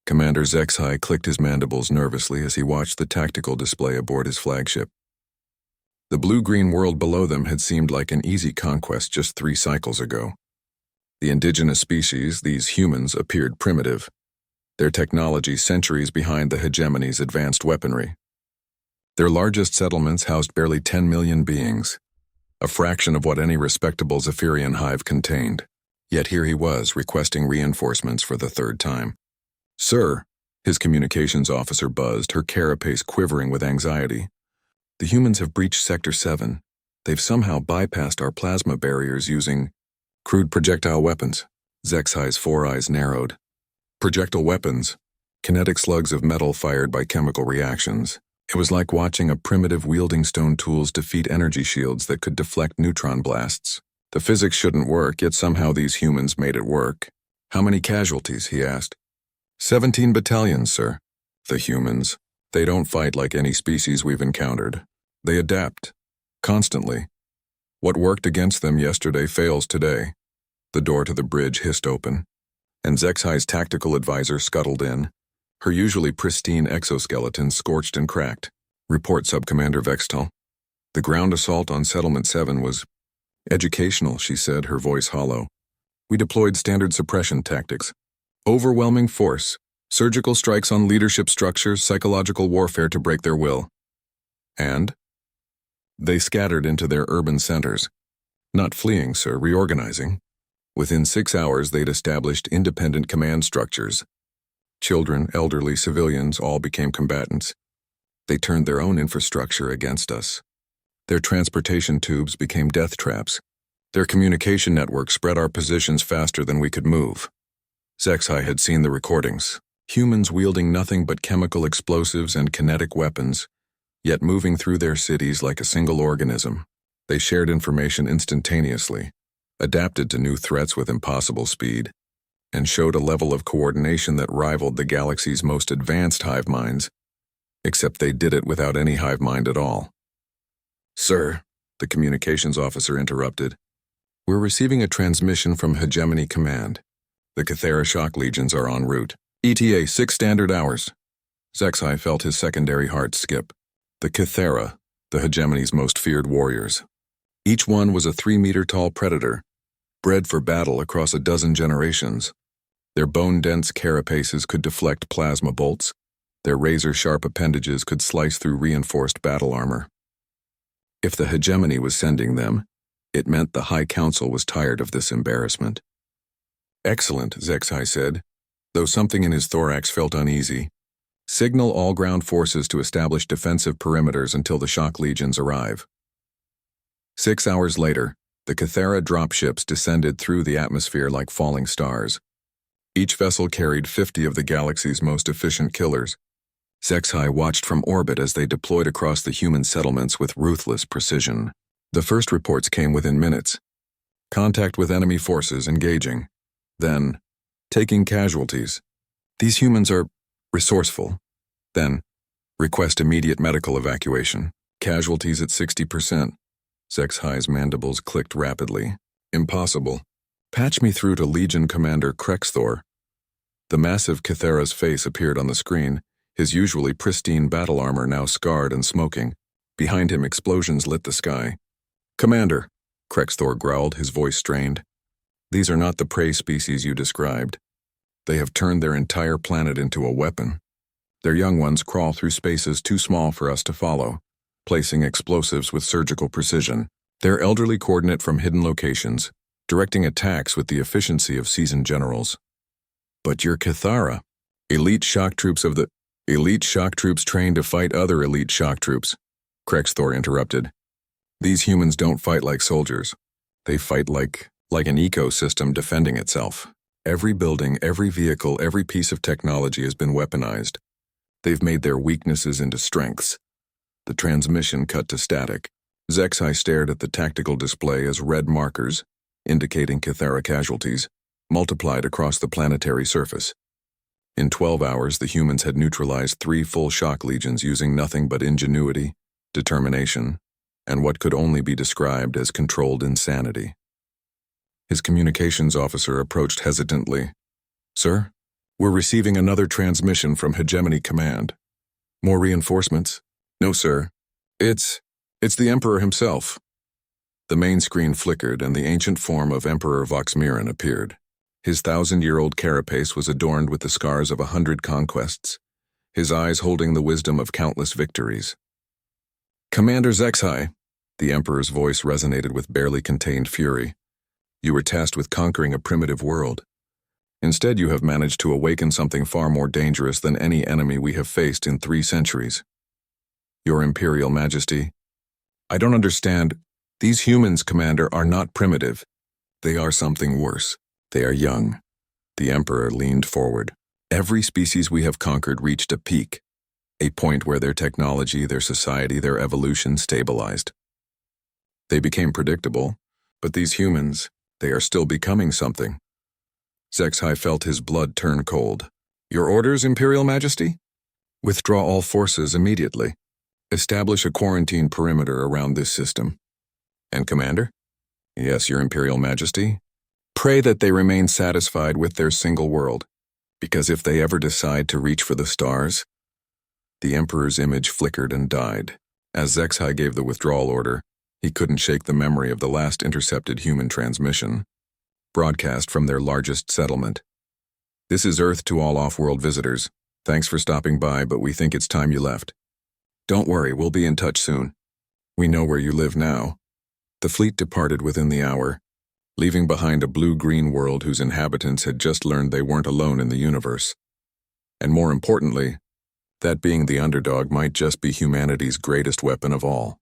Commander Zexai clicked his mandibles nervously as he watched the tactical display aboard his flagship. The blue-green world below them had seemed like an easy conquest just 3 cycles ago. The indigenous species, these humans, appeared primitive, their technology centuries behind the hegemony's advanced weaponry. Their largest settlements housed barely 10 million beings, a fraction of what any respectable Zephyrian hive contained. Yet here he was, requesting reinforcements for the 3rd time. "Sir," his communications officer buzzed, her carapace quivering with anxiety. "The humans have breached Sector 7. They've somehow bypassed our plasma barriers using crude projectile weapons." Zexai's 4 eyes narrowed. Projectile weapons, kinetic slugs of metal fired by chemical reactions. It was like watching a primitive wielding stone tools defeat energy shields that could deflect neutron blasts. The physics shouldn't work, yet somehow these humans made it work. "How many casualties?" he asked. 17 battalions, sir. The humans. They don't fight like any species we've encountered. They adapt. Constantly. What worked against them yesterday fails today." The door to the bridge hissed open, and Zexai's tactical advisor scuttled in, her usually pristine exoskeleton scorched and cracked. "Report, Subcommander Vextal. The ground assault on Settlement 7 was educational," she said, her voice hollow. "We deployed standard suppression tactics. Overwhelming force, surgical strikes on leadership structures, psychological warfare to break their will. And they scattered into their urban centers. Not fleeing, sir, reorganizing. Within 6 hours, they'd established independent command structures. Children, elderly, civilians all became combatants. They turned their own infrastructure against us. Their transportation tubes became death traps. Their communication network spread our positions faster than we could move." Zexai had seen the recordings. Humans wielding nothing but chemical explosives and kinetic weapons, yet moving through their cities like a single organism. They shared information instantaneously, adapted to new threats with impossible speed, and showed a level of coordination that rivaled the galaxy's most advanced hive minds, except they did it without any hive mind at all. "Sir," the communications officer interrupted, "we're receiving a transmission from Hegemony Command. The Cathera shock legions are en route. ETA 6 standard hours." Zexai felt his secondary heart skip. The Cathera, the Hegemony's most feared warriors. Each one was a 3-meter-tall predator, bred for battle across a dozen generations. Their bone-dense carapaces could deflect plasma bolts. Their razor-sharp appendages could slice through reinforced battle armor. If the Hegemony was sending them, it meant the High Council was tired of this embarrassment. "Excellent," Zexai said, though something in his thorax felt uneasy. "Signal all ground forces to establish defensive perimeters until the shock legions arrive." 6 hours later, the Cathera dropships descended through the atmosphere like falling stars. Each vessel carried 50 of the galaxy's most efficient killers. Zexai watched from orbit as they deployed across the human settlements with ruthless precision. The first reports came within minutes. Contact with enemy forces engaging. Then, taking casualties. These humans are resourceful. Then, request immediate medical evacuation. Casualties at 60%. Zexai's mandibles clicked rapidly. "Impossible. Patch me through to Legion Commander Krexthor." The massive Cathera's face appeared on the screen, his usually pristine battle armor now scarred and smoking. Behind him, explosions lit the sky. "Commander," Krexthor growled, his voice strained. "These are not the prey species you described. They have turned their entire planet into a weapon. Their young ones crawl through spaces too small for us to follow, placing explosives with surgical precision. Their elderly coordinate from hidden locations, directing attacks with the efficiency of seasoned generals." "But you're Cathara. Elite shock troops trained to fight other elite shock troops," Krexthor interrupted. "These humans don't fight like soldiers. They fight like an ecosystem defending itself. Every building, every vehicle, every piece of technology has been weaponized. They've made their weaknesses into strengths." The transmission cut to static. Zexai stared at the tactical display as red markers, indicating Cathera casualties, multiplied across the planetary surface. In 12 hours, the humans had neutralized 3 full shock legions using nothing but ingenuity, determination, and what could only be described as controlled insanity. His communications officer approached hesitantly. "Sir, We're receiving another transmission from Hegemony Command. More reinforcements? No, sir. It's the Emperor himself. The main screen flickered and the ancient form of Emperor Voxmiran appeared. His 1,000-year-old carapace was adorned with the scars of 100 conquests, his eyes holding the wisdom of countless victories. Commander Zexhai, the Emperor's voice resonated with barely contained fury. You were tasked with conquering a primitive world. Instead, you have managed to awaken something far more dangerous than any enemy we have faced in 3 centuries. Your Imperial Majesty, I don't understand. These humans, Commander, are not primitive. They are something worse. They are young. The Emperor leaned forward. Every species we have conquered reached a peak, a point where their technology, their society, their evolution stabilized. They became predictable, but these humans, they are still becoming something. Zexhai felt his blood turn cold. Your orders, Imperial Majesty? Withdraw all forces immediately. Establish a quarantine perimeter around this system. And Commander? Yes, Your Imperial Majesty. Pray that they remain satisfied with their single world, because if they ever decide to reach for the stars... The Emperor's image flickered and died. As Zexhai gave the withdrawal order, he couldn't shake the memory of the last intercepted human transmission, broadcast from their largest settlement. This is Earth to all off-world visitors. Thanks for stopping by, but we think it's time you left. Don't worry, we'll be in touch soon. We know where you live now. The fleet departed within the hour, leaving behind a blue-green world whose inhabitants had just learned they weren't alone in the universe. And more importantly, that being the underdog might just be humanity's greatest weapon of all.